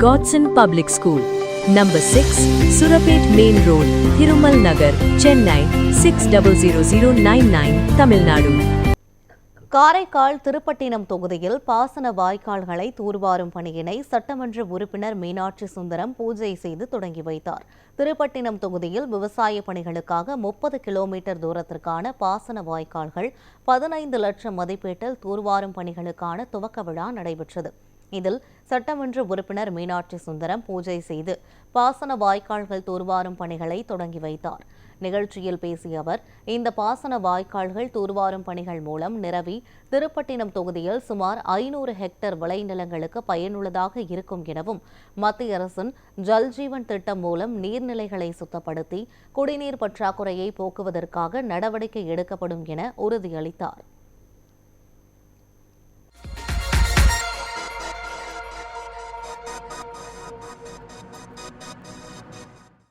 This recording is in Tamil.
Godson Public School, Number 6, Surapet Main Road, Thirumal Nagar, Chennai 600099, Tamil Nadu. Karaikal Thirupattinam தொகுதியில் பாசன வாய்க்கால்களை தூர்வாரும் பணியினை சட்டமன்ற உறுப்பினர் மீனாட்சி சுந்தரம் பூஜை செய்து தொடங்கி வைத்தார். திருப்பட்டினம் தொகுதியில் விவசாய பணிகளுக்காக 30 கிலோமீட்டர் தூரத்திற்கான பாசன வாய்க்கால்கள் 15 லட்சம் மதிப்பீட்டில் தூர்வாரும் பணிகளுக்கான துவக்க விழா நடைபெற்றது. இதில் சட்டமன்ற உறுப்பினர் மீனாட்சி சுந்தரம் பூஜை செய்து பாசன வாய்க்கால்கள் தூர்வாரும் பணிகளை தொடங்கி வைத்தார். நிகழ்ச்சியில் பேசிய அவர், இந்த பாசன வாய்க்கால்கள் தூர்வாரும் பணிகள் மூலம் நிரவி திருப்பட்டினம் தொகுதியில் சுமார் 500 ஹெக்டேர் விளைநிலங்களுக்கு பயனுள்ளதாக இருக்கும் எனவும், மத்திய அரசின் ஜல்ஜீவன் திட்டம் மூலம் நீர்நிலைகளை சுத்தப்படுத்தி குடிநீர் பற்றாக்குறையை போக்குவதற்காக நடவடிக்கை எடுக்கப்படும் என உறுதியளித்தார்.